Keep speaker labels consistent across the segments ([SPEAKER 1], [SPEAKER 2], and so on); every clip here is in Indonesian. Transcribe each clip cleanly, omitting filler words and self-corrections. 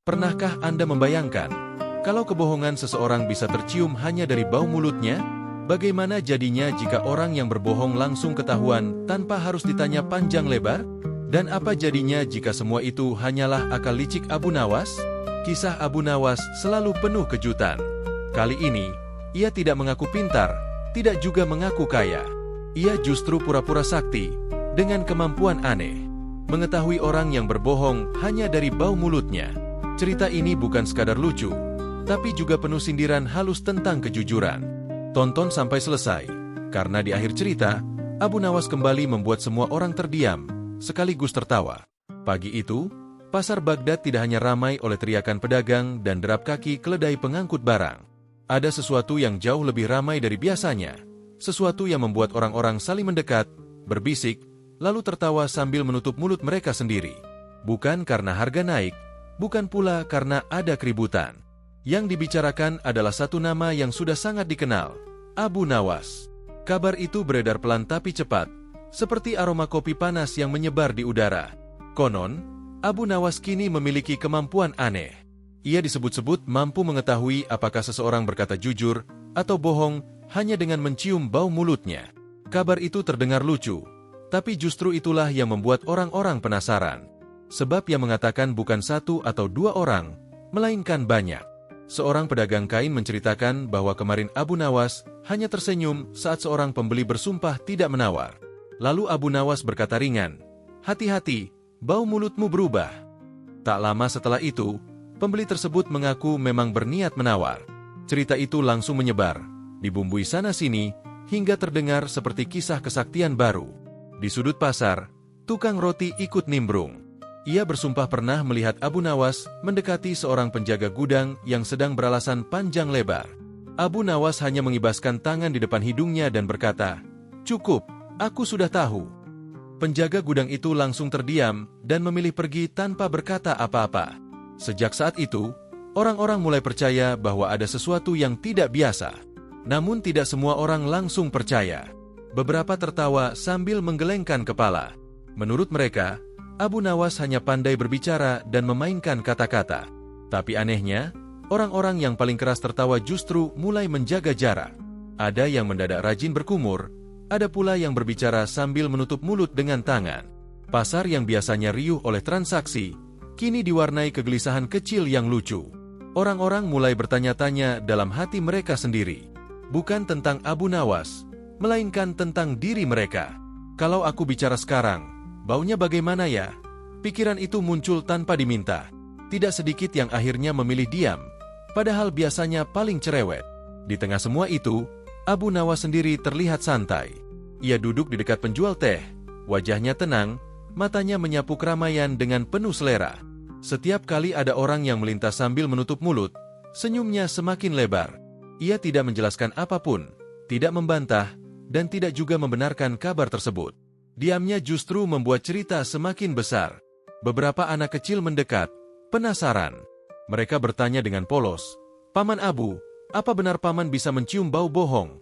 [SPEAKER 1] Pernahkah Anda membayangkan, kalau kebohongan seseorang bisa tercium hanya dari bau mulutnya? Bagaimana jadinya jika orang yang berbohong langsung ketahuan tanpa harus ditanya panjang lebar? Dan apa jadinya jika semua itu hanyalah akal licik Abu Nawas? Kisah Abu Nawas selalu penuh kejutan. Kali ini, ia tidak mengaku pintar, tidak juga mengaku kaya. Ia justru pura-pura sakti, dengan kemampuan aneh. Mengetahui orang yang berbohong hanya dari bau mulutnya. Cerita ini bukan sekadar lucu, tapi juga penuh sindiran halus tentang kejujuran. Tonton sampai selesai, karena di akhir cerita, Abu Nawas kembali membuat semua orang terdiam, sekaligus tertawa. Pagi itu, pasar Baghdad tidak hanya ramai oleh teriakan pedagang dan derap kaki keledai pengangkut barang. Ada sesuatu yang jauh lebih ramai dari biasanya, sesuatu yang membuat orang-orang saling mendekat, berbisik, lalu tertawa sambil menutup mulut mereka sendiri. Bukan karena harga naik, bukan pula karena ada keributan. Yang dibicarakan adalah satu nama yang sudah sangat dikenal, Abu Nawas. Kabar itu beredar pelan tapi cepat, seperti aroma kopi panas yang menyebar di udara. Konon, Abu Nawas kini memiliki kemampuan aneh. Ia disebut-sebut mampu mengetahui apakah seseorang berkata jujur atau bohong hanya dengan mencium bau mulutnya. Kabar itu terdengar lucu, tapi justru itulah yang membuat orang-orang penasaran. Sebab yang mengatakan bukan satu atau dua orang, melainkan banyak. Seorang pedagang kain menceritakan bahwa kemarin Abu Nawas hanya tersenyum saat seorang pembeli bersumpah tidak menawar. Lalu Abu Nawas berkata ringan, "Hati-hati, bau mulutmu berubah." Tak lama setelah itu, pembeli tersebut mengaku memang berniat menawar. Cerita itu langsung menyebar, dibumbui sana-sini, hingga terdengar seperti kisah kesaktian baru. Di sudut pasar, tukang roti ikut nimbrung. Ia bersumpah pernah melihat Abu Nawas mendekati seorang penjaga gudang yang sedang beralasan panjang lebar. Abu Nawas hanya mengibaskan tangan di depan hidungnya dan berkata, "Cukup, aku sudah tahu." Penjaga gudang itu langsung terdiam dan memilih pergi tanpa berkata apa-apa. Sejak saat itu, orang-orang mulai percaya bahwa ada sesuatu yang tidak biasa. Namun tidak semua orang langsung percaya. Beberapa tertawa sambil menggelengkan kepala. Menurut mereka, Abu Nawas hanya pandai berbicara dan memainkan kata-kata. Tapi anehnya, orang-orang yang paling keras tertawa justru mulai menjaga jarak. Ada yang mendadak rajin berkumur, ada pula yang berbicara sambil menutup mulut dengan tangan. Pasar yang biasanya riuh oleh transaksi, kini diwarnai kegelisahan kecil yang lucu. Orang-orang mulai bertanya-tanya dalam hati mereka sendiri. Bukan tentang Abu Nawas, melainkan tentang diri mereka. Kalau aku bicara sekarang, baunya bagaimana ya? Pikiran itu muncul tanpa diminta. Tidak sedikit yang akhirnya memilih diam, padahal biasanya paling cerewet. Di tengah semua itu, Abu Nawas sendiri terlihat santai. Ia duduk di dekat penjual teh, wajahnya tenang, matanya menyapu keramaian dengan penuh selera. Setiap kali ada orang yang melintas sambil menutup mulut, senyumnya semakin lebar. Ia tidak menjelaskan apapun, tidak membantah, dan tidak juga membenarkan kabar tersebut. Diamnya justru membuat cerita semakin besar. Beberapa anak kecil mendekat, penasaran. Mereka bertanya dengan polos, "Paman Abu, apa benar paman bisa mencium bau bohong?"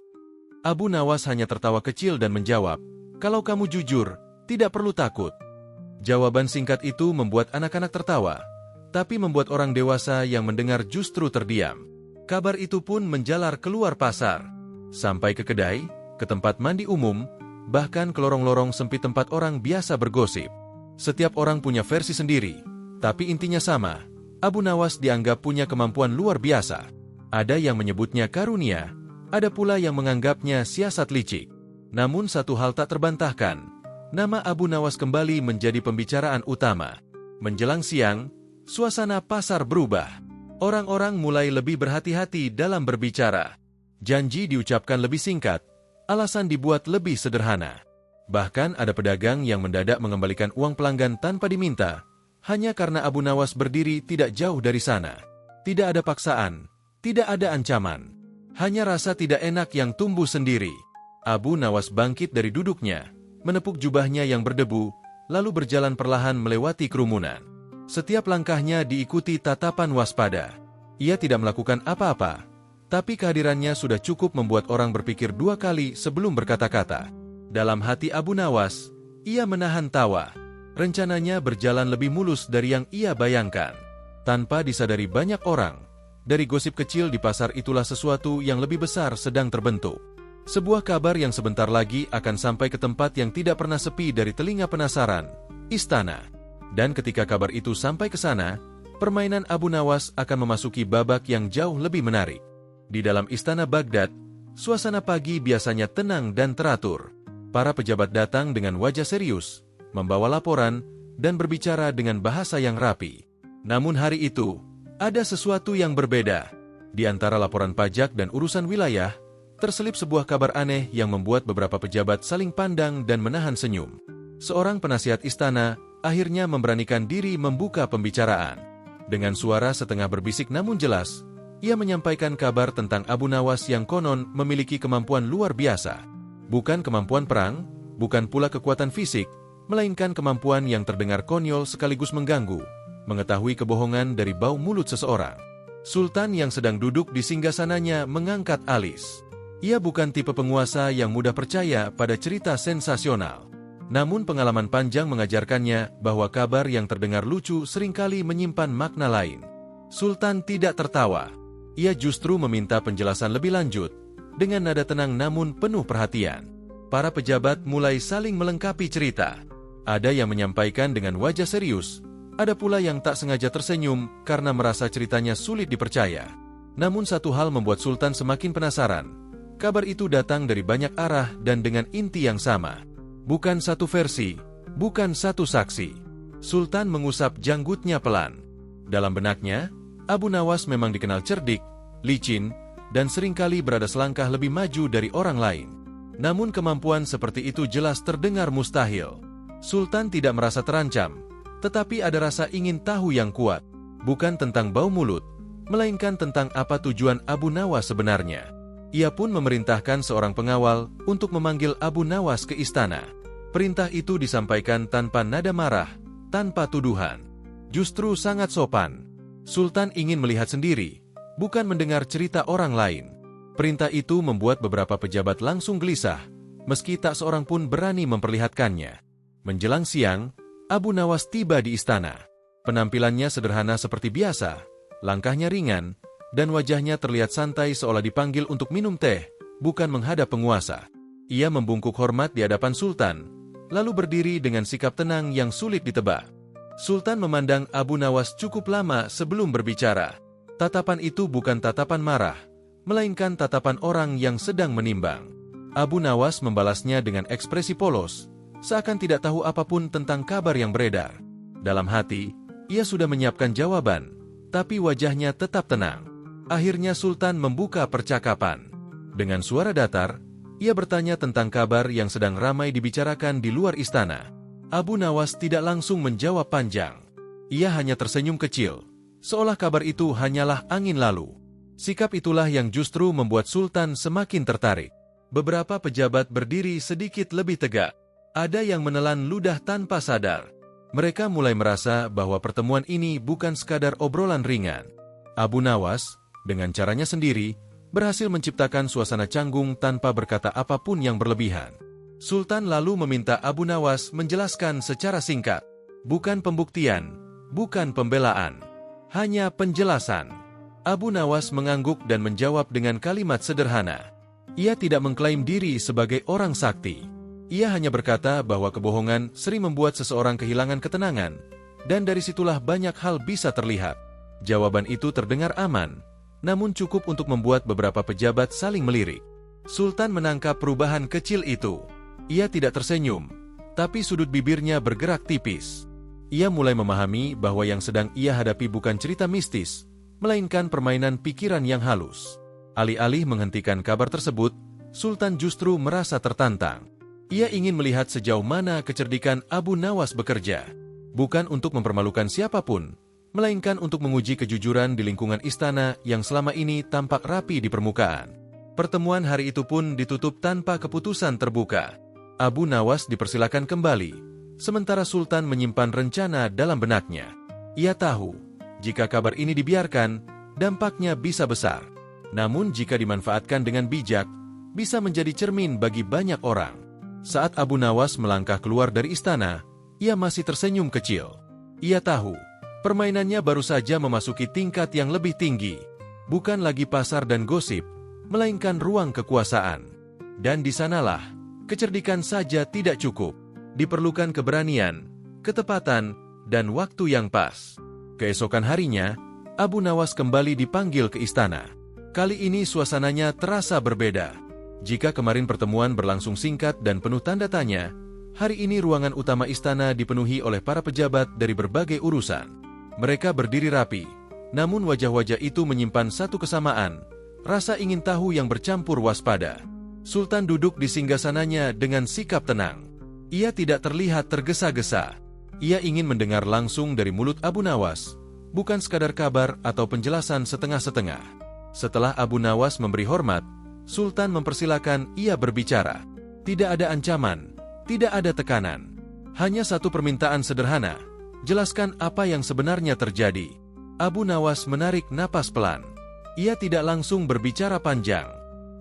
[SPEAKER 1] Abu Nawas hanya tertawa kecil dan menjawab, "Kalau kamu jujur, tidak perlu takut." Jawaban singkat itu membuat anak-anak tertawa, tapi membuat orang dewasa yang mendengar justru terdiam. Kabar itu pun menjalar keluar pasar, sampai ke kedai, ke tempat mandi umum, bahkan ke lorong-lorong sempit tempat orang biasa bergosip. Setiap orang punya versi sendiri, tapi intinya sama. Abu Nawas dianggap punya kemampuan luar biasa. Ada yang menyebutnya karunia, ada pula yang menganggapnya siasat licik. Namun satu hal tak terbantahkan, nama Abu Nawas kembali menjadi pembicaraan utama. Menjelang siang, suasana pasar berubah. Orang-orang mulai lebih berhati-hati dalam berbicara. Janji diucapkan lebih singkat, alasan dibuat lebih sederhana. Bahkan ada pedagang yang mendadak mengembalikan uang pelanggan tanpa diminta, hanya karena Abu Nawas berdiri tidak jauh dari sana. Tidak ada paksaan, tidak ada ancaman, hanya rasa tidak enak yang tumbuh sendiri. Abu Nawas bangkit dari duduknya, menepuk jubahnya yang berdebu, lalu berjalan perlahan melewati kerumunan. Setiap langkahnya diikuti tatapan waspada. Ia tidak melakukan apa-apa, tapi kehadirannya sudah cukup membuat orang berpikir dua kali sebelum berkata-kata. Dalam hati Abu Nawas, ia menahan tawa. Rencananya berjalan lebih mulus dari yang ia bayangkan. Tanpa disadari banyak orang, dari gosip kecil di pasar itulah sesuatu yang lebih besar sedang terbentuk. Sebuah kabar yang sebentar lagi akan sampai ke tempat yang tidak pernah sepi dari telinga penasaran, istana. Dan ketika kabar itu sampai ke sana, permainan Abu Nawas akan memasuki babak yang jauh lebih menarik. Di dalam istana Baghdad, suasana pagi biasanya tenang dan teratur. Para pejabat datang dengan wajah serius, membawa laporan, dan berbicara dengan bahasa yang rapi. Namun hari itu, ada sesuatu yang berbeda. Di antara laporan pajak dan urusan wilayah, terselip sebuah kabar aneh yang membuat beberapa pejabat saling pandang dan menahan senyum. Seorang penasihat istana akhirnya memberanikan diri membuka pembicaraan. Dengan suara setengah berbisik namun jelas, ia menyampaikan kabar tentang Abu Nawas yang konon memiliki kemampuan luar biasa. Bukan kemampuan perang, bukan pula kekuatan fisik, melainkan kemampuan yang terdengar konyol sekaligus mengganggu, mengetahui kebohongan dari bau mulut seseorang. Sultan yang sedang duduk di singgasananya mengangkat alis. Ia bukan tipe penguasa yang mudah percaya pada cerita sensasional. Namun pengalaman panjang mengajarkannya bahwa kabar yang terdengar lucu seringkali menyimpan makna lain. Sultan tidak tertawa. Ia justru meminta penjelasan lebih lanjut, dengan nada tenang namun penuh perhatian. Para pejabat mulai saling melengkapi cerita. Ada yang menyampaikan dengan wajah serius, ada pula yang tak sengaja tersenyum karena merasa ceritanya sulit dipercaya. Namun satu hal membuat Sultan semakin penasaran. Kabar itu datang dari banyak arah dan dengan inti yang sama. Bukan satu versi, bukan satu saksi. Sultan mengusap janggutnya pelan. Dalam benaknya, Abu Nawas memang dikenal cerdik, licin, dan seringkali berada selangkah lebih maju dari orang lain. Namun kemampuan seperti itu jelas terdengar mustahil. Sultan tidak merasa terancam, tetapi ada rasa ingin tahu yang kuat. Bukan tentang bau mulut, melainkan tentang apa tujuan Abu Nawas sebenarnya. Ia pun memerintahkan seorang pengawal untuk memanggil Abu Nawas ke istana. Perintah itu disampaikan tanpa nada marah, tanpa tuduhan. Justru sangat sopan. Sultan ingin melihat sendiri, bukan mendengar cerita orang lain. Perintah itu membuat beberapa pejabat langsung gelisah, meski tak seorang pun berani memperlihatkannya. Menjelang siang, Abu Nawas tiba di istana. Penampilannya sederhana seperti biasa, langkahnya ringan, dan wajahnya terlihat santai seolah dipanggil untuk minum teh, bukan menghadap penguasa. Ia membungkuk hormat di hadapan Sultan, lalu berdiri dengan sikap tenang yang sulit ditebak. Sultan memandang Abu Nawas cukup lama sebelum berbicara. Tatapan itu bukan tatapan marah, melainkan tatapan orang yang sedang menimbang. Abu Nawas membalasnya dengan ekspresi polos, seakan tidak tahu apapun tentang kabar yang beredar. Dalam hati, ia sudah menyiapkan jawaban, tapi wajahnya tetap tenang. Akhirnya Sultan membuka percakapan. Dengan suara datar, ia bertanya tentang kabar yang sedang ramai dibicarakan di luar istana. Abu Nawas tidak langsung menjawab panjang. Ia hanya tersenyum kecil, seolah kabar itu hanyalah angin lalu. Sikap itulah yang justru membuat Sultan semakin tertarik. Beberapa pejabat berdiri sedikit lebih tegak. Ada yang menelan ludah tanpa sadar. Mereka mulai merasa bahwa pertemuan ini bukan sekadar obrolan ringan. Abu Nawas, dengan caranya sendiri, berhasil menciptakan suasana canggung tanpa berkata apapun yang berlebihan. Sultan lalu meminta Abu Nawas menjelaskan secara singkat. Bukan pembuktian, bukan pembelaan, hanya penjelasan. Abu Nawas mengangguk dan menjawab dengan kalimat sederhana. Ia tidak mengklaim diri sebagai orang sakti. Ia hanya berkata bahwa kebohongan sering membuat seseorang kehilangan ketenangan, dan dari situlah banyak hal bisa terlihat. Jawaban itu terdengar aman, namun cukup untuk membuat beberapa pejabat saling melirik. Sultan menangkap perubahan kecil itu. Ia tidak tersenyum, tapi sudut bibirnya bergerak tipis. Ia mulai memahami bahwa yang sedang ia hadapi bukan cerita mistis, melainkan permainan pikiran yang halus. Alih-alih menghentikan kabar tersebut, Sultan justru merasa tertantang. Ia ingin melihat sejauh mana kecerdikan Abu Nawas bekerja. Bukan untuk mempermalukan siapapun, melainkan untuk menguji kejujuran di lingkungan istana yang selama ini tampak rapi di permukaan. Pertemuan hari itu pun ditutup tanpa keputusan terbuka. Abu Nawas dipersilakan kembali, sementara Sultan menyimpan rencana dalam benaknya. Ia tahu, jika kabar ini dibiarkan, dampaknya bisa besar. Namun jika dimanfaatkan dengan bijak, bisa menjadi cermin bagi banyak orang. Saat Abu Nawas melangkah keluar dari istana, ia masih tersenyum kecil. Ia tahu, Permainannya baru saja memasuki tingkat yang lebih tinggi. Bukan lagi pasar dan gosip, melainkan ruang kekuasaan. Dan di sanalah, kecerdikan saja tidak cukup. Diperlukan keberanian, ketepatan, dan waktu yang pas. Keesokan harinya, Abu Nawas kembali dipanggil ke istana. Kali ini suasananya terasa berbeda. Jika kemarin pertemuan berlangsung singkat dan penuh tanda tanya, hari ini ruangan utama istana dipenuhi oleh para pejabat dari berbagai urusan. Mereka berdiri rapi, namun wajah-wajah itu menyimpan satu kesamaan, rasa ingin tahu yang bercampur waspada. Sultan duduk di singgasananya dengan sikap tenang. Ia tidak terlihat tergesa-gesa. Ia ingin mendengar langsung dari mulut Abu Nawas, bukan sekadar kabar atau penjelasan setengah-setengah. Setelah Abu Nawas memberi hormat, Sultan mempersilakan ia berbicara. Tidak ada ancaman, tidak ada tekanan. Hanya satu permintaan sederhana. Jelaskan apa yang sebenarnya terjadi. Abu Nawas menarik napas pelan. Ia tidak langsung berbicara panjang.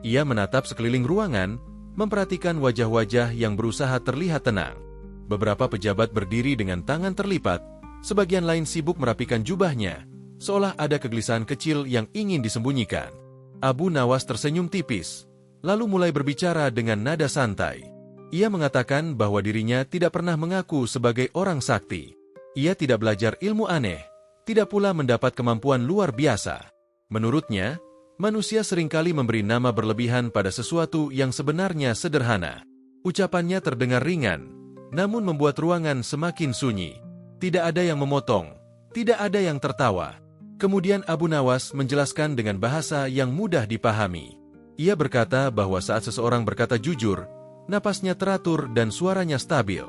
[SPEAKER 1] Ia menatap sekeliling ruangan, memperhatikan wajah-wajah yang berusaha terlihat tenang. Beberapa pejabat berdiri dengan tangan terlipat, sebagian lain sibuk merapikan jubahnya, seolah ada kegelisahan kecil yang ingin disembunyikan. Abu Nawas tersenyum tipis, lalu mulai berbicara dengan nada santai. Ia mengatakan bahwa dirinya tidak pernah mengaku sebagai orang sakti. Ia tidak belajar ilmu aneh, tidak pula mendapat kemampuan luar biasa. Menurutnya, manusia seringkali memberi nama berlebihan pada sesuatu yang sebenarnya sederhana. Ucapannya terdengar ringan, namun membuat ruangan semakin sunyi. Tidak ada yang memotong, tidak ada yang tertawa. Kemudian Abu Nawas menjelaskan dengan bahasa yang mudah dipahami. Ia berkata bahwa saat seseorang berkata jujur, napasnya teratur dan suaranya stabil.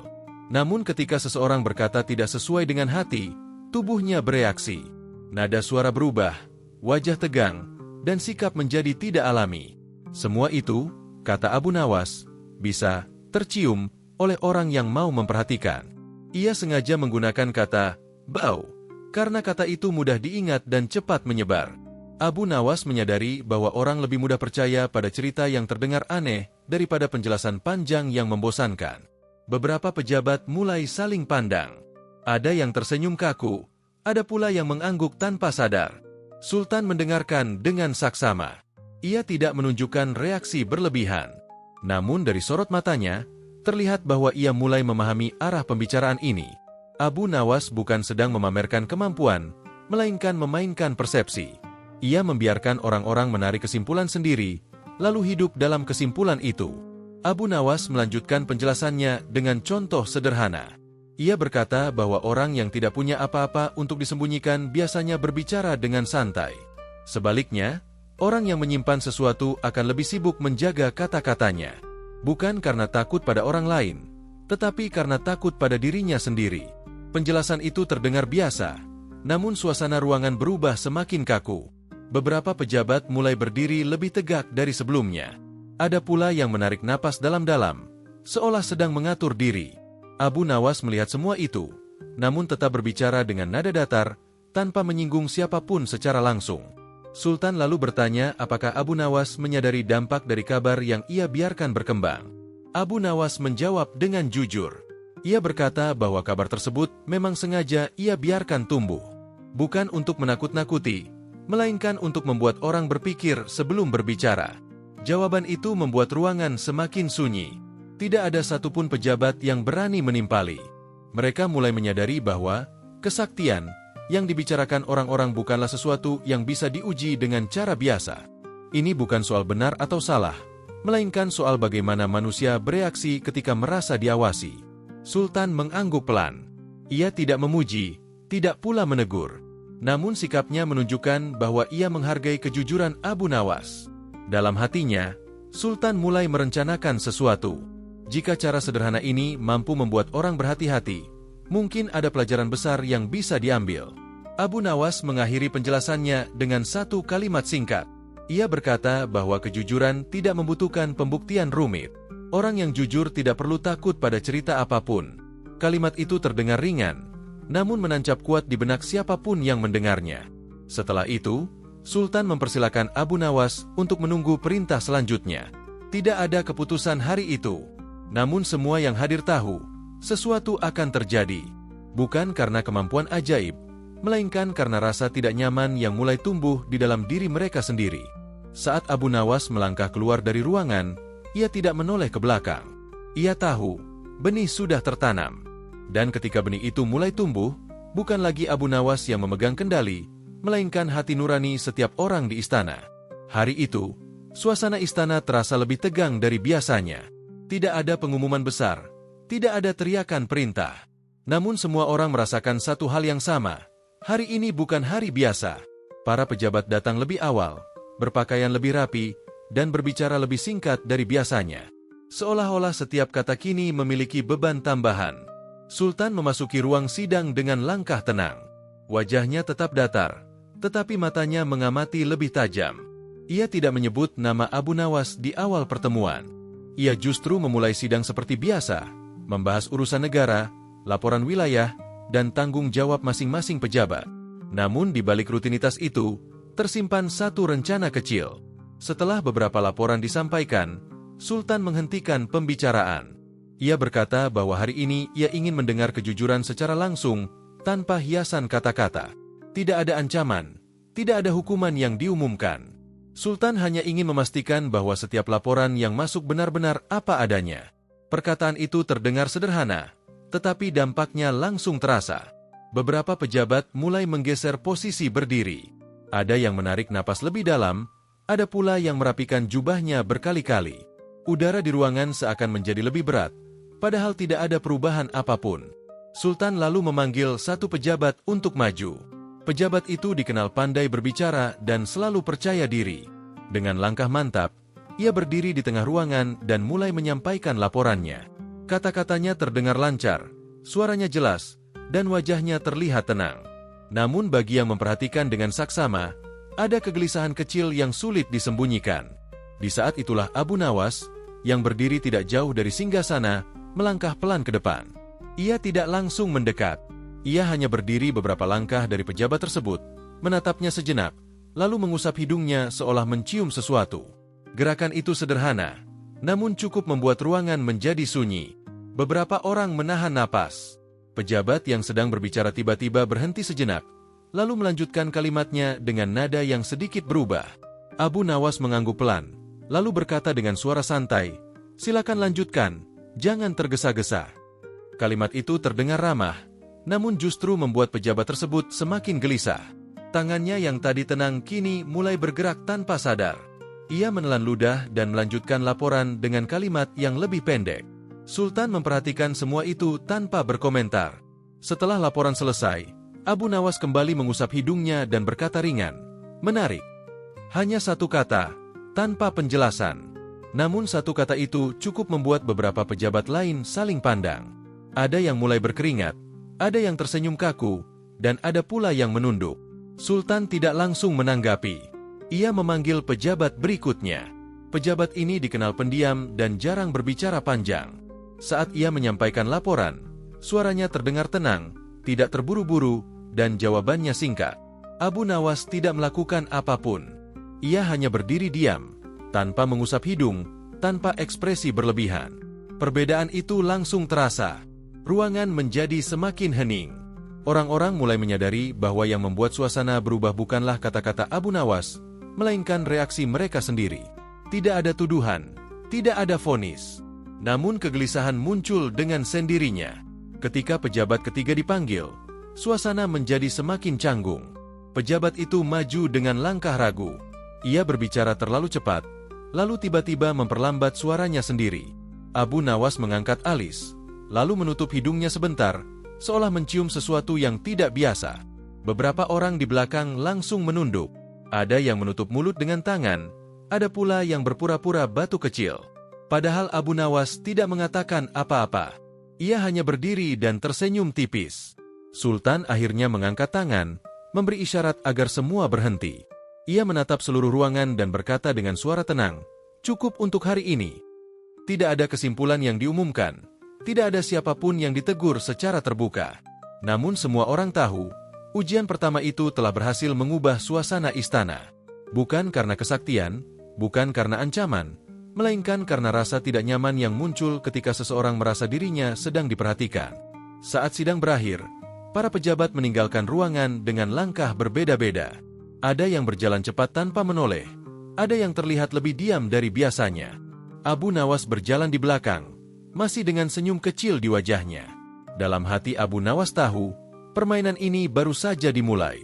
[SPEAKER 1] Namun ketika seseorang berkata tidak sesuai dengan hati, tubuhnya bereaksi. Nada suara berubah, wajah tegang, dan sikap menjadi tidak alami. Semua itu, kata Abu Nawas, bisa tercium oleh orang yang mau memperhatikan. Ia sengaja menggunakan kata bau, karena kata itu mudah diingat dan cepat menyebar. Abu Nawas menyadari bahwa orang lebih mudah percaya pada cerita yang terdengar aneh daripada penjelasan panjang yang membosankan. Beberapa pejabat mulai saling pandang. Ada yang tersenyum kaku, ada pula yang mengangguk tanpa sadar. Sultan mendengarkan dengan saksama. Ia tidak menunjukkan reaksi berlebihan. Namun dari sorot matanya, terlihat bahwa ia mulai memahami arah pembicaraan ini. Abu Nawas bukan sedang memamerkan kemampuan, melainkan memainkan persepsi. Ia membiarkan orang-orang menarik kesimpulan sendiri, lalu hidup dalam kesimpulan itu. Abu Nawas melanjutkan penjelasannya dengan contoh sederhana. Ia berkata bahwa orang yang tidak punya apa-apa untuk disembunyikan biasanya berbicara dengan santai. Sebaliknya, orang yang menyimpan sesuatu akan lebih sibuk menjaga kata-katanya. Bukan karena takut pada orang lain, tetapi karena takut pada dirinya sendiri. Penjelasan itu terdengar biasa, namun suasana ruangan berubah semakin kaku. Beberapa pejabat mulai berdiri lebih tegak dari sebelumnya. Ada pula yang menarik napas dalam-dalam, seolah sedang mengatur diri. Abu Nawas melihat semua itu, namun tetap berbicara dengan nada datar, tanpa menyinggung siapapun secara langsung. Sultan lalu bertanya apakah Abu Nawas menyadari dampak dari kabar yang ia biarkan berkembang. Abu Nawas menjawab dengan jujur. Ia berkata bahwa kabar tersebut memang sengaja ia biarkan tumbuh. Bukan untuk menakut-nakuti, melainkan untuk membuat orang berpikir sebelum berbicara. Jawaban itu membuat ruangan semakin sunyi. Tidak ada satupun pejabat yang berani menimpali. Mereka mulai menyadari bahwa kesaktian yang dibicarakan orang-orang bukanlah sesuatu yang bisa diuji dengan cara biasa. Ini bukan soal benar atau salah, melainkan soal bagaimana manusia bereaksi ketika merasa diawasi. Sultan mengangguk pelan. Ia tidak memuji, tidak pula menegur. Namun sikapnya menunjukkan bahwa ia menghargai kejujuran Abu Nawas. Dalam hatinya, Sultan mulai merencanakan sesuatu. Jika cara sederhana ini mampu membuat orang berhati-hati, mungkin ada pelajaran besar yang bisa diambil. Abu Nawas mengakhiri penjelasannya dengan satu kalimat singkat. Ia berkata bahwa kejujuran tidak membutuhkan pembuktian rumit. Orang yang jujur tidak perlu takut pada cerita apapun. Kalimat itu terdengar ringan, namun menancap kuat di benak siapapun yang mendengarnya. Setelah itu, Sultan mempersilakan Abu Nawas untuk menunggu perintah selanjutnya. Tidak ada keputusan hari itu. Namun semua yang hadir tahu, sesuatu akan terjadi. Bukan karena kemampuan ajaib, melainkan karena rasa tidak nyaman yang mulai tumbuh di dalam diri mereka sendiri. Saat Abu Nawas melangkah keluar dari ruangan, ia tidak menoleh ke belakang. Ia tahu, benih sudah tertanam. Dan ketika benih itu mulai tumbuh, bukan lagi Abu Nawas yang memegang kendali, melainkan hati nurani setiap orang di istana. Hari itu, suasana istana terasa lebih tegang dari biasanya. Tidak ada pengumuman besar, tidak ada teriakan perintah. Namun semua orang merasakan satu hal yang sama. Hari ini bukan hari biasa. Para pejabat datang lebih awal, berpakaian lebih rapi, dan berbicara lebih singkat dari biasanya. Seolah-olah setiap kata kini memiliki beban tambahan. Sultan memasuki ruang sidang dengan langkah tenang. Wajahnya tetap datar, tetapi matanya mengamati lebih tajam. Ia tidak menyebut nama Abu Nawas di awal pertemuan. Ia justru memulai sidang seperti biasa, membahas urusan negara, laporan wilayah, dan tanggung jawab masing-masing pejabat. Namun di balik rutinitas itu, tersimpan satu rencana kecil. Setelah beberapa laporan disampaikan, Sultan menghentikan pembicaraan. Ia berkata bahwa hari ini ia ingin mendengar kejujuran secara langsung, tanpa hiasan kata-kata. Tidak ada ancaman, tidak ada hukuman yang diumumkan. Sultan hanya ingin memastikan bahwa setiap laporan yang masuk benar-benar apa adanya. Perkataan itu terdengar sederhana, tetapi dampaknya langsung terasa. Beberapa pejabat mulai menggeser posisi berdiri. Ada yang menarik napas lebih dalam, ada pula yang merapikan jubahnya berkali-kali. Udara di ruangan seakan menjadi lebih berat, padahal tidak ada perubahan apapun. Sultan lalu memanggil satu pejabat untuk maju. Pejabat itu dikenal pandai berbicara dan selalu percaya diri. Dengan langkah mantap, ia berdiri di tengah ruangan dan mulai menyampaikan laporannya. Kata-katanya terdengar lancar, suaranya jelas, dan wajahnya terlihat tenang. Namun bagi yang memperhatikan dengan saksama, ada kegelisahan kecil yang sulit disembunyikan. Di saat itulah Abu Nawas, yang berdiri tidak jauh dari singgasana, melangkah pelan ke depan. Ia tidak langsung mendekat. Ia hanya berdiri beberapa langkah dari pejabat tersebut, menatapnya sejenak, lalu mengusap hidungnya seolah mencium sesuatu. Gerakan itu sederhana, namun cukup membuat ruangan menjadi sunyi. Beberapa orang menahan napas. Pejabat yang sedang berbicara tiba-tiba berhenti sejenak, lalu melanjutkan kalimatnya dengan nada yang sedikit berubah. Abu Nawas mengangguk pelan, lalu berkata dengan suara santai, "Silakan lanjutkan, jangan tergesa-gesa." Kalimat itu terdengar ramah, namun justru membuat pejabat tersebut semakin gelisah. Tangannya yang tadi tenang kini mulai bergerak tanpa sadar. Ia menelan ludah dan melanjutkan laporan dengan kalimat yang lebih pendek. Sultan memperhatikan semua itu tanpa berkomentar. Setelah laporan selesai, Abu Nawas kembali mengusap hidungnya dan berkata ringan, "Menarik." Hanya satu kata, tanpa penjelasan. Namun satu kata itu cukup membuat beberapa pejabat lain saling pandang. Ada yang mulai berkeringat, ada yang tersenyum kaku, dan ada pula yang menunduk. Sultan tidak langsung menanggapi. Ia memanggil pejabat berikutnya. Pejabat ini dikenal pendiam dan jarang berbicara panjang. Saat ia menyampaikan laporan, suaranya terdengar tenang, tidak terburu-buru, dan jawabannya singkat. Abu Nawas tidak melakukan apapun. Ia hanya berdiri diam, tanpa mengusap hidung, tanpa ekspresi berlebihan. Perbedaan itu langsung terasa. Ruangan menjadi semakin hening. Orang-orang mulai menyadari bahwa yang membuat suasana berubah bukanlah kata-kata Abu Nawas, melainkan reaksi mereka sendiri. Tidak ada tuduhan, tidak ada vonis. Namun kegelisahan muncul dengan sendirinya. Ketika pejabat ketiga dipanggil, suasana menjadi semakin canggung. Pejabat itu maju dengan langkah ragu. Ia berbicara terlalu cepat, lalu tiba-tiba memperlambat suaranya sendiri. Abu Nawas mengangkat alis, lalu menutup hidungnya sebentar, seolah mencium sesuatu yang tidak biasa. Beberapa orang di belakang langsung menunduk. Ada yang menutup mulut dengan tangan, ada pula yang berpura-pura batu kecil. Padahal Abu Nawas tidak mengatakan apa-apa. Ia hanya berdiri dan tersenyum tipis. Sultan akhirnya mengangkat tangan, memberi isyarat agar semua berhenti. Ia menatap seluruh ruangan dan berkata dengan suara tenang, "Cukup untuk hari ini." Tidak ada kesimpulan yang diumumkan. Tidak ada siapapun yang ditegur secara terbuka. Namun semua orang tahu, ujian pertama itu telah berhasil mengubah suasana istana. Bukan karena kesaktian, bukan karena ancaman, melainkan karena rasa tidak nyaman yang muncul ketika seseorang merasa dirinya sedang diperhatikan. Saat sidang berakhir, Para pejabat meninggalkan ruangan dengan langkah berbeda-beda. Ada yang berjalan cepat tanpa menoleh. Ada yang terlihat lebih diam dari biasanya. Abu Nawas berjalan di belakang, masih dengan senyum kecil di wajahnya. Dalam hati Abu Nawas tahu, permainan ini baru saja dimulai.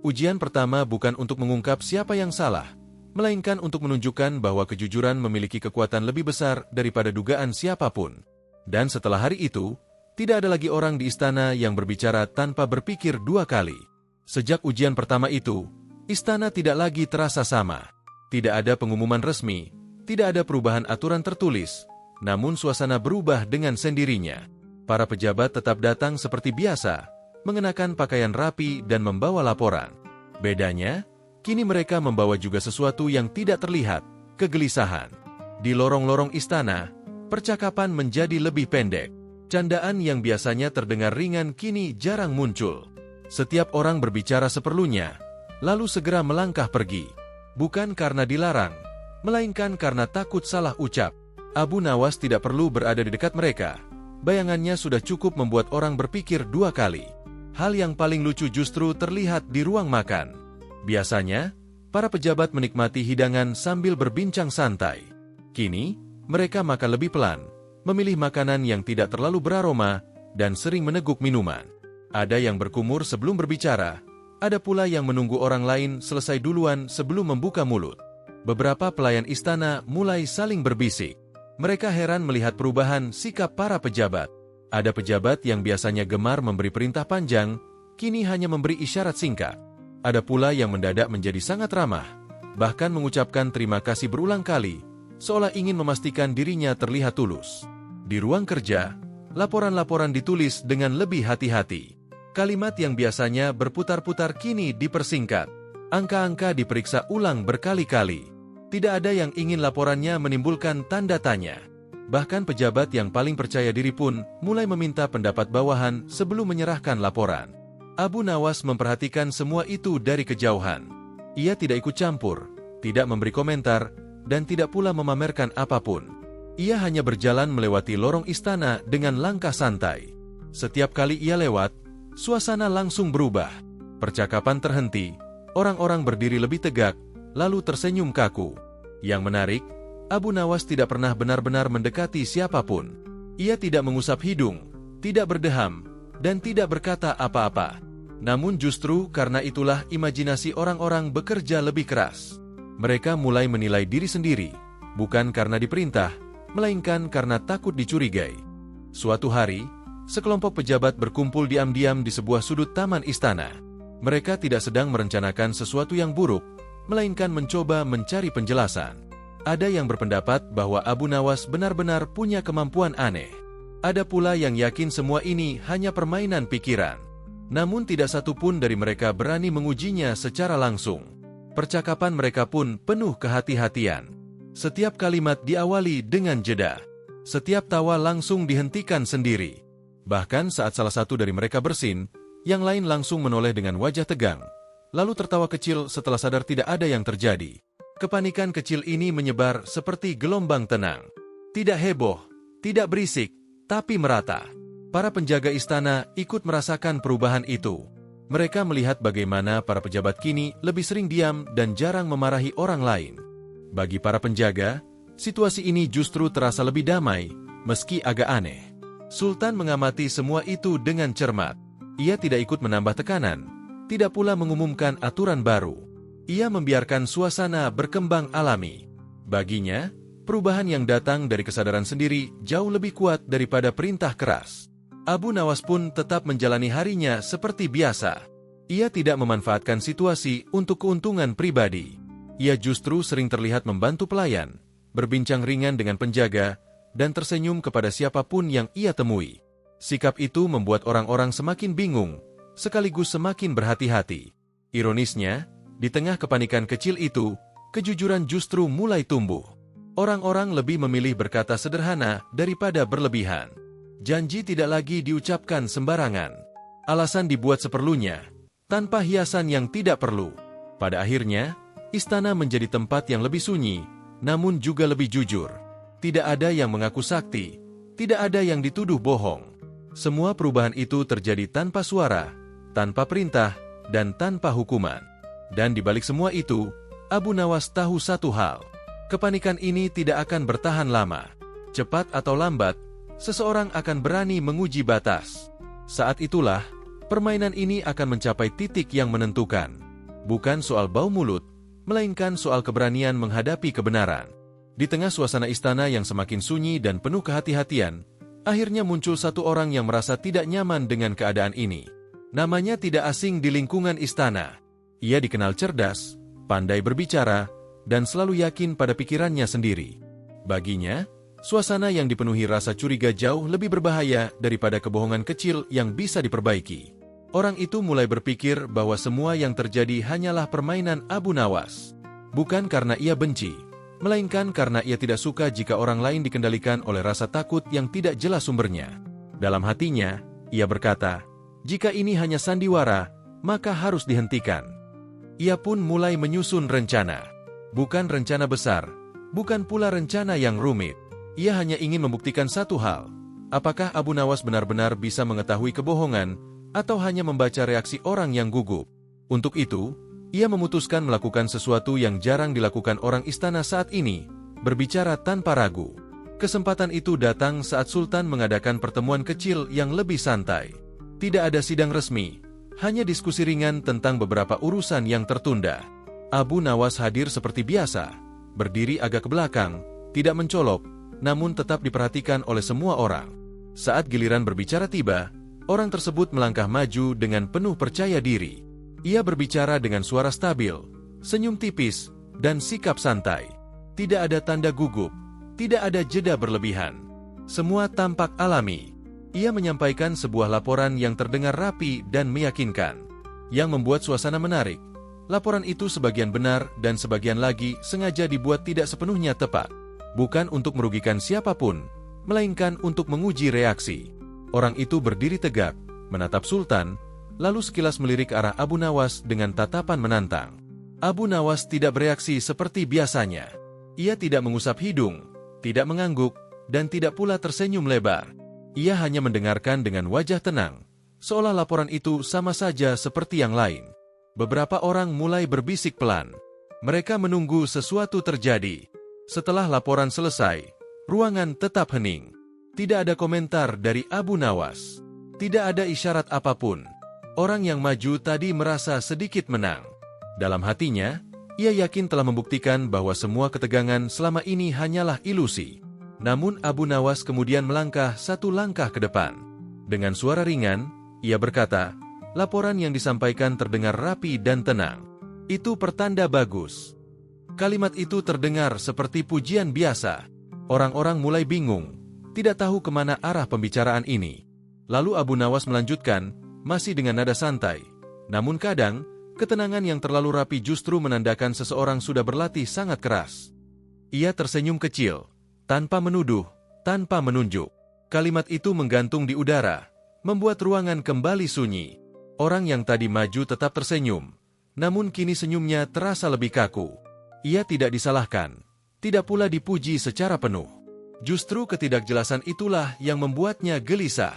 [SPEAKER 1] Ujian pertama bukan untuk mengungkap siapa yang salah, melainkan untuk menunjukkan bahwa kejujuran memiliki kekuatan lebih besar daripada dugaan siapapun. Dan setelah hari itu, tidak ada lagi orang di istana yang berbicara tanpa berpikir dua kali. Sejak ujian pertama itu, istana tidak lagi terasa sama. Tidak ada pengumuman resmi, tidak ada perubahan aturan tertulis, namun suasana berubah dengan sendirinya. Para pejabat tetap datang seperti biasa, mengenakan pakaian rapi dan membawa laporan. Bedanya, kini mereka membawa juga sesuatu yang tidak terlihat, kegelisahan. Di lorong-lorong istana, percakapan menjadi lebih pendek. Candaan yang biasanya terdengar ringan kini jarang muncul. Setiap orang berbicara seperlunya, lalu segera melangkah pergi. Bukan karena dilarang, melainkan karena takut salah ucap. Abu Nawas tidak perlu berada di dekat mereka. Bayangannya sudah cukup membuat orang berpikir dua kali. Hal yang paling lucu justru terlihat di ruang makan. Biasanya, para pejabat menikmati hidangan sambil berbincang santai. Kini, mereka makan lebih pelan, memilih makanan yang tidak terlalu beraroma, dan sering meneguk minuman. Ada yang berkumur sebelum berbicara, ada pula yang menunggu orang lain selesai duluan sebelum membuka mulut. Beberapa pelayan istana mulai saling berbisik. Mereka heran melihat perubahan sikap para pejabat. Ada pejabat yang biasanya gemar memberi perintah panjang, kini hanya memberi isyarat singkat. Ada pula yang mendadak menjadi sangat ramah, bahkan mengucapkan terima kasih berulang kali, seolah ingin memastikan dirinya terlihat tulus. Di ruang kerja, laporan-laporan ditulis dengan lebih hati-hati. Kalimat yang biasanya berputar-putar kini dipersingkat. Angka-angka diperiksa ulang berkali-kali. Tidak ada yang ingin laporannya menimbulkan tanda tanya. Bahkan pejabat yang paling percaya diri pun mulai meminta pendapat bawahan sebelum menyerahkan laporan. Abu Nawas memperhatikan semua itu dari kejauhan. Ia tidak ikut campur, tidak memberi komentar, dan tidak pula memamerkan apapun. Ia hanya berjalan melewati lorong istana dengan langkah santai. Setiap kali ia lewat, suasana langsung berubah. Percakapan terhenti, orang-orang berdiri lebih tegak, lalu tersenyum kaku. Yang menarik, Abu Nawas tidak pernah benar-benar mendekati siapapun. Ia tidak mengusap hidung, tidak berdeham, dan tidak berkata apa-apa. Namun justru karena itulah imajinasi orang-orang bekerja lebih keras. Mereka mulai menilai diri sendiri, bukan karena diperintah, melainkan karena takut dicurigai. Suatu hari, sekelompok pejabat berkumpul diam-diam di sebuah sudut taman istana. Mereka tidak sedang merencanakan sesuatu yang buruk, melainkan mencoba mencari penjelasan. Ada yang berpendapat bahwa Abu Nawas benar-benar punya kemampuan aneh. Ada pula yang yakin semua ini hanya permainan pikiran. Namun tidak satu pun dari mereka berani mengujinya secara langsung. Percakapan mereka pun penuh kehati-hatian. Setiap kalimat diawali dengan jeda. Setiap tawa langsung dihentikan sendiri. Bahkan saat salah satu dari mereka bersin, yang lain langsung menoleh dengan wajah tegang. Lalu tertawa kecil setelah sadar tidak ada yang terjadi. Kepanikan kecil ini menyebar seperti gelombang tenang. Tidak heboh, tidak berisik, tapi merata. Para penjaga istana ikut merasakan perubahan itu. Mereka melihat bagaimana para pejabat kini lebih sering diam dan jarang memarahi orang lain. Bagi para penjaga, situasi ini justru terasa lebih damai, meski agak aneh. Sultan mengamati semua itu dengan cermat. Ia tidak ikut menambah tekanan, tidak pula mengumumkan aturan baru. Ia membiarkan suasana berkembang alami. Baginya, perubahan yang datang dari kesadaran sendiri jauh lebih kuat daripada perintah keras. Abu Nawas pun tetap menjalani harinya seperti biasa. Ia tidak memanfaatkan situasi untuk keuntungan pribadi. Ia justru sering terlihat membantu pelayan, berbincang ringan dengan penjaga, dan tersenyum kepada siapapun yang ia temui. Sikap itu membuat orang-orang semakin bingung, sekaligus semakin berhati-hati. Ironisnya, di tengah kepanikan kecil itu, kejujuran justru mulai tumbuh. Orang-orang lebih memilih berkata sederhana daripada berlebihan. Janji tidak lagi diucapkan sembarangan. Alasan dibuat seperlunya, tanpa hiasan yang tidak perlu. Pada akhirnya, istana menjadi tempat yang lebih sunyi, namun juga lebih jujur. Tidak ada yang mengaku sakti, tidak ada yang dituduh bohong. Semua perubahan itu terjadi tanpa suara, tanpa perintah, dan tanpa hukuman. Dan di balik semua itu, Abu Nawas tahu satu hal. Kepanikan ini tidak akan bertahan lama. Cepat atau lambat, seseorang akan berani menguji batas. Saat itulah, permainan ini akan mencapai titik yang menentukan. Bukan soal bau mulut, melainkan soal keberanian menghadapi kebenaran. Di tengah suasana istana yang semakin sunyi dan penuh kehati-hatian, akhirnya muncul satu orang yang merasa tidak nyaman dengan keadaan ini. Namanya tidak asing di lingkungan istana. Ia dikenal cerdas, pandai berbicara, dan selalu yakin pada pikirannya sendiri. Baginya, suasana yang dipenuhi rasa curiga jauh lebih berbahaya daripada kebohongan kecil yang bisa diperbaiki. Orang itu mulai berpikir bahwa semua yang terjadi hanyalah permainan Abu Nawas. Bukan karena ia benci, melainkan karena ia tidak suka jika orang lain dikendalikan oleh rasa takut yang tidak jelas sumbernya. Dalam hatinya, ia berkata, jika ini hanya sandiwara, maka harus dihentikan. Ia pun mulai menyusun rencana. Bukan rencana besar, bukan pula rencana yang rumit. Ia hanya ingin membuktikan satu hal. Apakah Abu Nawas benar-benar bisa mengetahui kebohongan, atau hanya membaca reaksi orang yang gugup. Untuk itu, ia memutuskan melakukan sesuatu yang jarang dilakukan orang istana saat ini, berbicara tanpa ragu. Kesempatan itu datang saat Sultan mengadakan pertemuan kecil yang lebih santai. Tidak ada sidang resmi, hanya diskusi ringan tentang beberapa urusan yang tertunda. Abu Nawas hadir seperti biasa, berdiri agak ke belakang, tidak mencolok, namun tetap diperhatikan oleh semua orang. Saat giliran berbicara tiba, orang tersebut melangkah maju dengan penuh percaya diri. Ia berbicara dengan suara stabil, senyum tipis, dan sikap santai. Tidak ada tanda gugup, tidak ada jeda berlebihan. Semua tampak alami. Ia menyampaikan sebuah laporan yang terdengar rapi dan meyakinkan, yang membuat suasana menarik. Laporan itu sebagian benar dan sebagian lagi sengaja dibuat tidak sepenuhnya tepat. Bukan untuk merugikan siapapun, melainkan untuk menguji reaksi. Orang itu berdiri tegak, menatap Sultan, lalu sekilas melirik ke arah Abu Nawas dengan tatapan menantang. Abu Nawas tidak bereaksi seperti biasanya. Ia tidak mengusap hidung, tidak mengangguk, dan tidak pula tersenyum lebar. Ia hanya mendengarkan dengan wajah tenang, seolah laporan itu sama saja seperti yang lain. Beberapa orang mulai berbisik pelan. Mereka menunggu sesuatu terjadi. Setelah laporan selesai, ruangan tetap hening. Tidak ada komentar dari Abu Nawas. Tidak ada isyarat apapun. Orang yang maju tadi merasa sedikit menang. Dalam hatinya, ia yakin telah membuktikan bahwa semua ketegangan selama ini hanyalah ilusi. Namun Abu Nawas kemudian melangkah satu langkah ke depan. Dengan suara ringan, ia berkata, laporan yang disampaikan terdengar rapi dan tenang. Itu pertanda bagus. Kalimat itu terdengar seperti pujian biasa. Orang-orang mulai bingung. Tidak tahu kemana arah pembicaraan ini. Lalu Abu Nawas melanjutkan, masih dengan nada santai. Namun kadang, ketenangan yang terlalu rapi justru menandakan seseorang sudah berlatih sangat keras. Ia tersenyum kecil, tanpa menuduh, tanpa menunjuk. Kalimat itu menggantung di udara, membuat ruangan kembali sunyi. Orang yang tadi maju tetap tersenyum, namun kini senyumnya terasa lebih kaku. Ia tidak disalahkan, tidak pula dipuji secara penuh. Justru ketidakjelasan itulah yang membuatnya gelisah.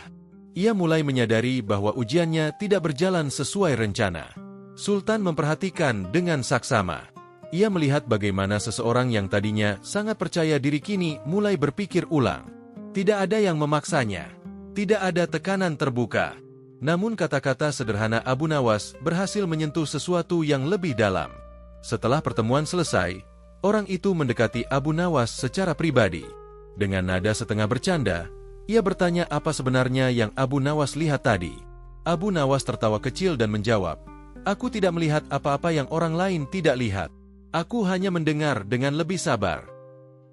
[SPEAKER 1] Ia mulai menyadari bahwa ujiannya tidak berjalan sesuai rencana. Sultan memperhatikan dengan saksama. Ia melihat bagaimana seseorang yang tadinya sangat percaya diri kini mulai berpikir ulang. Tidak ada yang memaksanya. Tidak ada tekanan terbuka. Namun kata-kata sederhana Abu Nawas berhasil menyentuh sesuatu yang lebih dalam. Setelah pertemuan selesai, orang itu mendekati Abu Nawas secara pribadi. Dengan nada setengah bercanda, ia bertanya apa sebenarnya yang Abu Nawas lihat tadi. Abu Nawas tertawa kecil dan menjawab, aku tidak melihat apa-apa yang orang lain tidak lihat. Aku hanya mendengar dengan lebih sabar.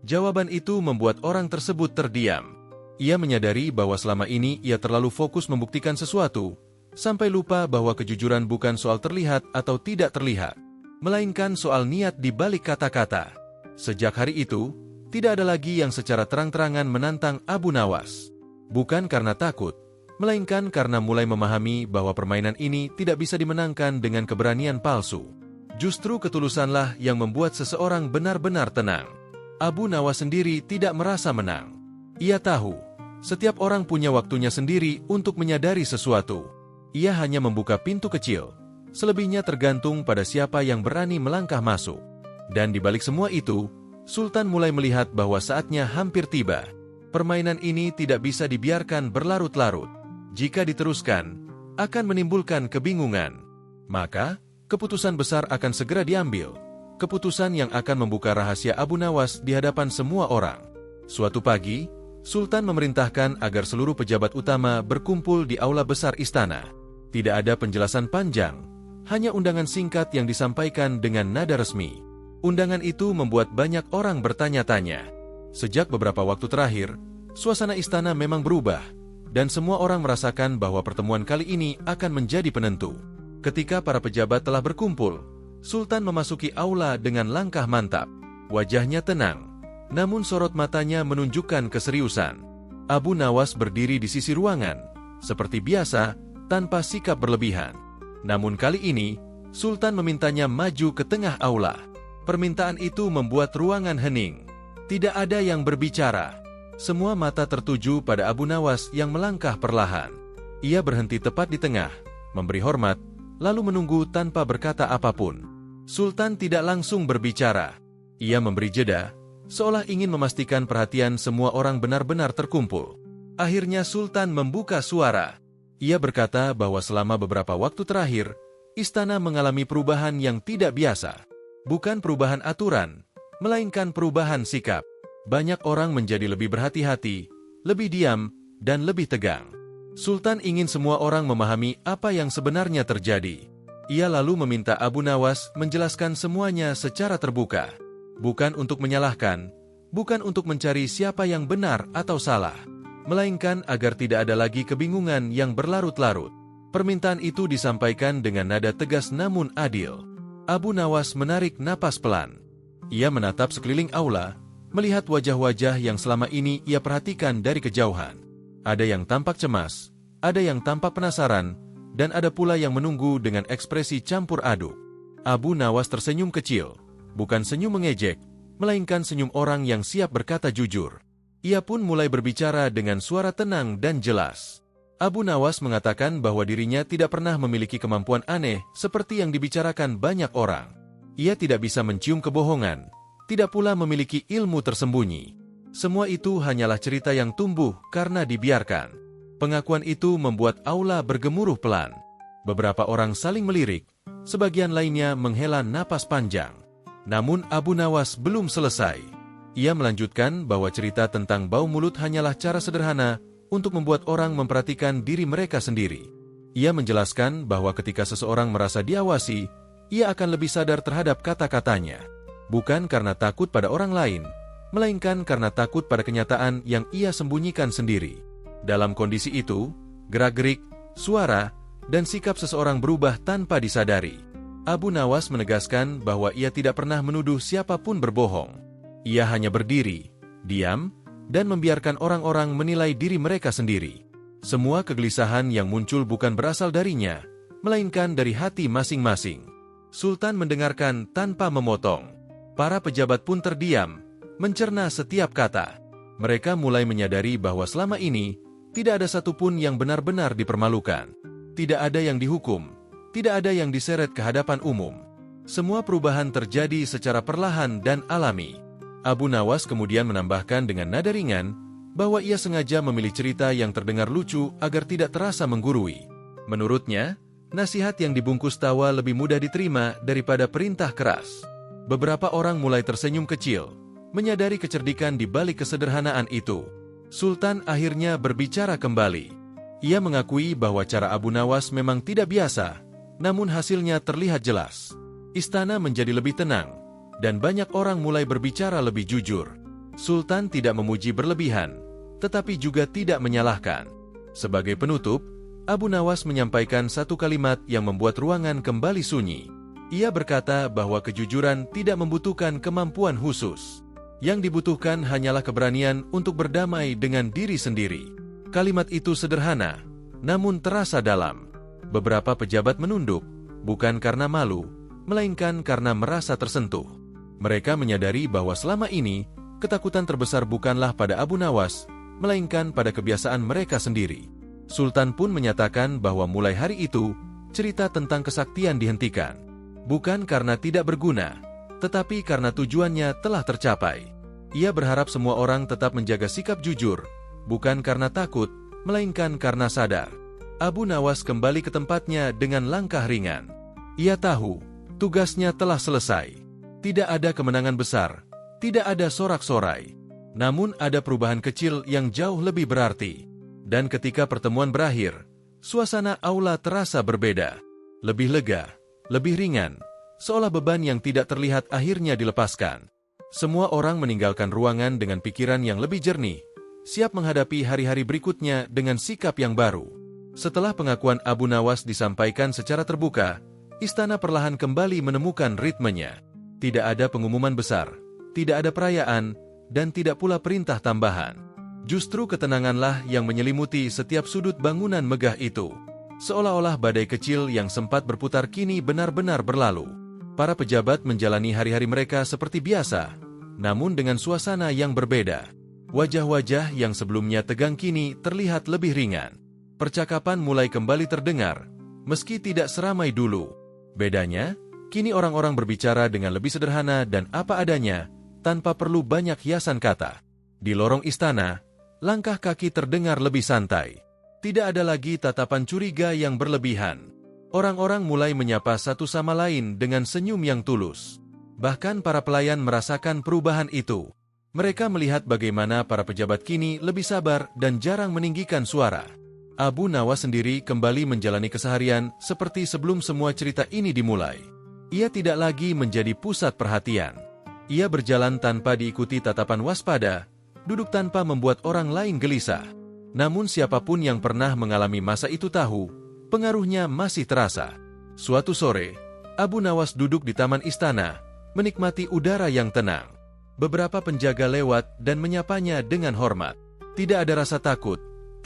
[SPEAKER 1] Jawaban itu membuat orang tersebut terdiam. Ia menyadari bahwa selama ini ia terlalu fokus membuktikan sesuatu, sampai lupa bahwa kejujuran bukan soal terlihat atau tidak terlihat, melainkan soal niat di balik kata-kata. Sejak hari itu, tidak ada lagi yang secara terang-terangan menantang Abu Nawas. Bukan karena takut, melainkan karena mulai memahami bahwa permainan ini tidak bisa dimenangkan dengan keberanian palsu. Justru ketulusanlah yang membuat seseorang benar-benar tenang. Abu Nawas sendiri tidak merasa menang. Ia tahu, Setiap orang punya waktunya sendiri untuk menyadari sesuatu. Ia hanya membuka pintu kecil. Selebihnya tergantung pada siapa yang berani melangkah masuk. Dan di balik semua itu, Sultan mulai melihat bahwa saatnya hampir tiba. Permainan ini tidak bisa dibiarkan berlarut-larut. Jika diteruskan, akan menimbulkan kebingungan. Maka, keputusan besar akan segera diambil. Keputusan yang akan membuka rahasia Abu Nawas di hadapan semua orang. Suatu pagi, Sultan memerintahkan agar seluruh pejabat utama berkumpul di aula besar istana. Tidak ada penjelasan panjang, hanya undangan singkat yang disampaikan dengan nada resmi. Undangan itu membuat banyak orang bertanya-tanya. Sejak beberapa waktu terakhir, suasana istana memang berubah, dan semua orang merasakan bahwa pertemuan kali ini akan menjadi penentu. Ketika para pejabat telah berkumpul, Sultan memasuki aula dengan langkah mantap. Wajahnya tenang, namun sorot matanya menunjukkan keseriusan. Abu Nawas berdiri di sisi ruangan, seperti biasa, tanpa sikap berlebihan. Namun kali ini, Sultan memintanya maju ke tengah aula. Permintaan itu membuat ruangan hening. Tidak ada yang berbicara. Semua mata tertuju pada Abu Nawas yang melangkah perlahan. Ia berhenti tepat di tengah, memberi hormat, lalu menunggu tanpa berkata apapun. Sultan tidak langsung berbicara. Ia memberi jeda, seolah ingin memastikan perhatian semua orang benar-benar terkumpul. Akhirnya Sultan membuka suara. Ia berkata bahwa selama beberapa waktu terakhir, istana mengalami perubahan yang tidak biasa. Bukan perubahan aturan, melainkan perubahan sikap. Banyak orang menjadi lebih berhati-hati, lebih diam, dan lebih tegang. Sultan ingin semua orang memahami apa yang sebenarnya terjadi. Ia lalu meminta Abu Nawas menjelaskan semuanya secara terbuka. Bukan untuk menyalahkan, bukan untuk mencari siapa yang benar atau salah, melainkan agar tidak ada lagi kebingungan yang berlarut-larut. Permintaan itu disampaikan dengan nada tegas namun adil. Abu Nawas menarik napas pelan. Ia menatap sekeliling aula, melihat wajah-wajah yang selama ini ia perhatikan dari kejauhan. Ada yang tampak cemas, ada yang tampak penasaran, dan ada pula yang menunggu dengan ekspresi campur aduk. Abu Nawas tersenyum kecil. Bukan senyum mengejek, melainkan senyum orang yang siap berkata jujur. Ia pun mulai berbicara dengan suara tenang dan jelas. Abu Nawas mengatakan bahwa dirinya tidak pernah memiliki kemampuan aneh seperti yang dibicarakan banyak orang. Ia tidak bisa mencium kebohongan, tidak pula memiliki ilmu tersembunyi. Semua itu hanyalah cerita yang tumbuh karena dibiarkan. Pengakuan itu membuat aula bergemuruh pelan. Beberapa orang saling melirik, sebagian lainnya menghela napas panjang. Namun Abu Nawas belum selesai. Ia melanjutkan bahwa cerita tentang bau mulut hanyalah cara sederhana untuk membuat orang memperhatikan diri mereka sendiri. Ia menjelaskan bahwa ketika seseorang merasa diawasi, ia akan lebih sadar terhadap kata-katanya. Bukan karena takut pada orang lain, melainkan karena takut pada kenyataan yang ia sembunyikan sendiri. Dalam kondisi itu, gerak-gerik, suara, dan sikap seseorang berubah tanpa disadari. Abu Nawas menegaskan bahwa ia tidak pernah menuduh siapapun berbohong. Ia hanya berdiri, diam, dan membiarkan orang-orang menilai diri mereka sendiri. Semua kegelisahan yang muncul bukan berasal darinya, melainkan dari hati masing-masing. Sultan mendengarkan tanpa memotong. Para pejabat pun terdiam, mencerna setiap kata. Mereka mulai menyadari bahwa selama ini, tidak ada satupun yang benar-benar dipermalukan. Tidak ada yang dihukum. Tidak ada yang diseret ke hadapan umum. Semua perubahan terjadi secara perlahan dan alami. Abu Nawas kemudian menambahkan dengan nada ringan bahwa ia sengaja memilih cerita yang terdengar lucu agar tidak terasa menggurui. Menurutnya, nasihat yang dibungkus tawa lebih mudah diterima daripada perintah keras. Beberapa orang mulai tersenyum kecil, menyadari kecerdikan di balik kesederhanaan itu. Sultan akhirnya berbicara kembali. Ia mengakui bahwa cara Abu Nawas memang tidak biasa, namun hasilnya terlihat jelas. Istana menjadi lebih tenang, dan banyak orang mulai berbicara lebih jujur. Sultan tidak memuji berlebihan, tetapi juga tidak menyalahkan. Sebagai penutup, Abu Nawas menyampaikan satu kalimat yang membuat ruangan kembali sunyi. Ia berkata bahwa kejujuran tidak membutuhkan kemampuan khusus. Yang dibutuhkan hanyalah keberanian untuk berdamai dengan diri sendiri. Kalimat itu sederhana, namun terasa dalam. Beberapa pejabat menunduk, bukan karena malu, melainkan karena merasa tersentuh. Mereka menyadari bahwa selama ini, ketakutan terbesar bukanlah pada Abu Nawas, melainkan pada kebiasaan mereka sendiri. Sultan pun menyatakan bahwa mulai hari itu, cerita tentang kesaktian dihentikan. Bukan karena tidak berguna, tetapi karena tujuannya telah tercapai. Ia berharap semua orang tetap menjaga sikap jujur, bukan karena takut, melainkan karena sadar. Abu Nawas kembali ke tempatnya dengan langkah ringan. Ia tahu, tugasnya telah selesai. Tidak ada kemenangan besar, tidak ada sorak-sorai. Namun ada perubahan kecil yang jauh lebih berarti. Dan ketika pertemuan berakhir, suasana aula terasa berbeda. Lebih lega, lebih ringan, seolah beban yang tidak terlihat akhirnya dilepaskan. Semua orang meninggalkan ruangan dengan pikiran yang lebih jernih, siap menghadapi hari-hari berikutnya dengan sikap yang baru. Setelah pengakuan Abu Nawas disampaikan secara terbuka, istana perlahan kembali menemukan ritmenya. Tidak ada pengumuman besar, tidak ada perayaan, dan tidak pula perintah tambahan. Justru ketenanganlah yang menyelimuti setiap sudut bangunan megah itu. Seolah-olah badai kecil yang sempat berputar kini benar-benar berlalu. Para pejabat menjalani hari-hari mereka seperti biasa, namun dengan suasana yang berbeda. Wajah-wajah yang sebelumnya tegang kini terlihat lebih ringan. Percakapan mulai kembali terdengar, meski tidak seramai dulu. Bedanya, kini orang-orang berbicara dengan lebih sederhana dan apa adanya, tanpa perlu banyak hiasan kata. Di lorong istana, langkah kaki terdengar lebih santai. Tidak ada lagi tatapan curiga yang berlebihan. Orang-orang mulai menyapa satu sama lain dengan senyum yang tulus. Bahkan para pelayan merasakan perubahan itu. Mereka melihat bagaimana para pejabat kini lebih sabar dan jarang meninggikan suara. Abu Nawas sendiri kembali menjalani keseharian seperti sebelum semua cerita ini dimulai. Ia tidak lagi menjadi pusat perhatian. Ia berjalan tanpa diikuti tatapan waspada, duduk tanpa membuat orang lain gelisah. Namun siapapun yang pernah mengalami masa itu tahu, pengaruhnya masih terasa. Suatu sore, Abu Nawas duduk di taman istana, menikmati udara yang tenang. Beberapa penjaga lewat dan menyapanya dengan hormat. Tidak ada rasa takut,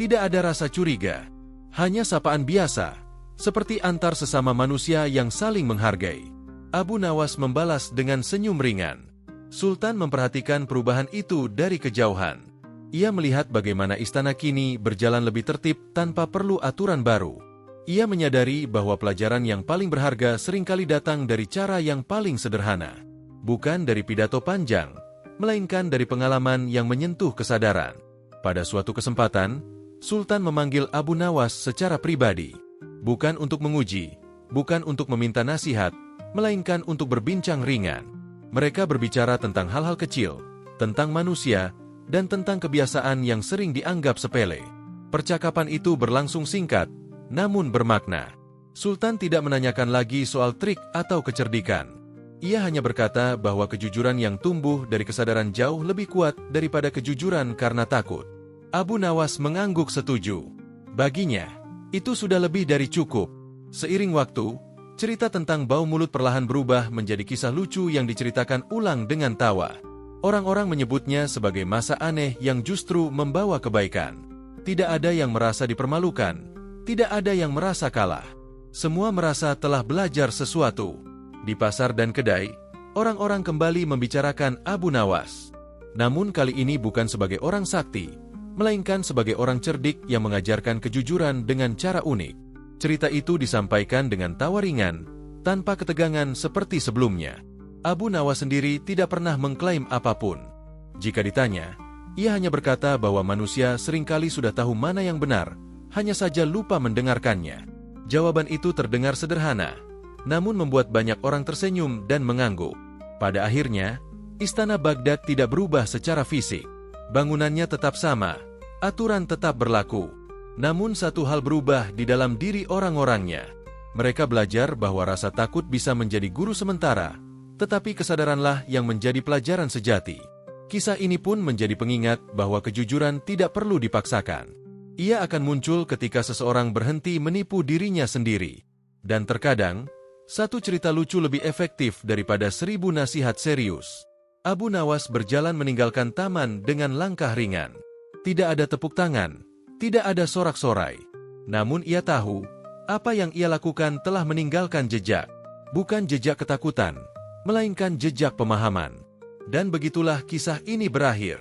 [SPEAKER 1] tidak ada rasa curiga. Hanya sapaan biasa, seperti antar sesama manusia yang saling menghargai. Abu Nawas membalas dengan senyum ringan. Sultan memperhatikan perubahan itu dari kejauhan. Ia melihat bagaimana istana kini berjalan lebih tertib tanpa perlu aturan baru. Ia menyadari bahwa pelajaran yang paling berharga seringkali datang dari cara yang paling sederhana. Bukan dari pidato panjang, melainkan dari pengalaman yang menyentuh kesadaran. Pada suatu kesempatan, Sultan memanggil Abu Nawas secara pribadi. Bukan untuk menguji, bukan untuk meminta nasihat, melainkan untuk berbincang ringan. Mereka berbicara tentang hal-hal kecil, tentang manusia, dan tentang kebiasaan yang sering dianggap sepele. Percakapan itu berlangsung singkat, namun bermakna. Sultan tidak menanyakan lagi soal trik atau kecerdikan. Ia hanya berkata bahwa kejujuran yang tumbuh dari kesadaran jauh lebih kuat daripada kejujuran karena takut. Abu Nawas mengangguk setuju. Baginya, itu sudah lebih dari cukup. Seiring waktu, cerita tentang bau mulut perlahan berubah menjadi kisah lucu yang diceritakan ulang dengan tawa. Orang-orang menyebutnya sebagai masa aneh yang justru membawa kebaikan. Tidak ada yang merasa dipermalukan, tidak ada yang merasa kalah. Semua merasa telah belajar sesuatu. Di pasar dan kedai, orang-orang kembali membicarakan Abu Nawas. Namun kali ini bukan sebagai orang sakti, melainkan sebagai orang cerdik yang mengajarkan kejujuran dengan cara unik. Cerita itu disampaikan dengan tawa ringan, tanpa ketegangan seperti sebelumnya. Abu Nawas sendiri tidak pernah mengklaim apapun. Jika ditanya, ia hanya berkata bahwa manusia seringkali sudah tahu mana yang benar, hanya saja lupa mendengarkannya. Jawaban itu terdengar sederhana, namun membuat banyak orang tersenyum dan mengangguk. Pada akhirnya, istana Baghdad tidak berubah secara fisik. Bangunannya tetap sama, aturan tetap berlaku. Namun satu hal berubah di dalam diri orang-orangnya. Mereka belajar bahwa rasa takut bisa menjadi guru sementara, tetapi kesadaranlah yang menjadi pelajaran sejati. Kisah ini pun menjadi pengingat bahwa kejujuran tidak perlu dipaksakan. Ia akan muncul ketika seseorang berhenti menipu dirinya sendiri. Dan terkadang, satu cerita lucu lebih efektif daripada 1000 nasihat serius. Abu Nawas berjalan meninggalkan taman dengan langkah ringan. Tidak ada tepuk tangan, tidak ada sorak-sorai. Namun ia tahu, apa yang ia lakukan telah meninggalkan jejak. Bukan jejak ketakutan, melainkan jejak pemahaman. Dan begitulah kisah ini berakhir.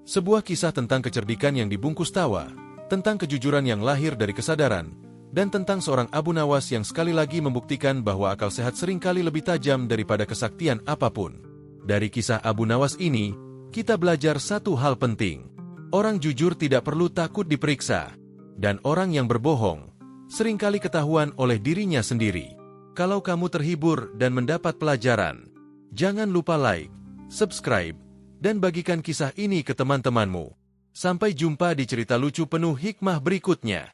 [SPEAKER 1] Sebuah kisah tentang kecerdikan yang dibungkus tawa, tentang kejujuran yang lahir dari kesadaran, dan tentang seorang Abu Nawas yang sekali lagi membuktikan bahwa akal sehat seringkali lebih tajam daripada kesaktian apapun. Dari kisah Abu Nawas ini, kita belajar satu hal penting. Orang jujur tidak perlu takut diperiksa, dan orang yang berbohong seringkali ketahuan oleh dirinya sendiri. Kalau kamu terhibur dan mendapat pelajaran, jangan lupa like, subscribe, dan bagikan kisah ini ke teman-temanmu. Sampai jumpa di cerita lucu penuh hikmah berikutnya.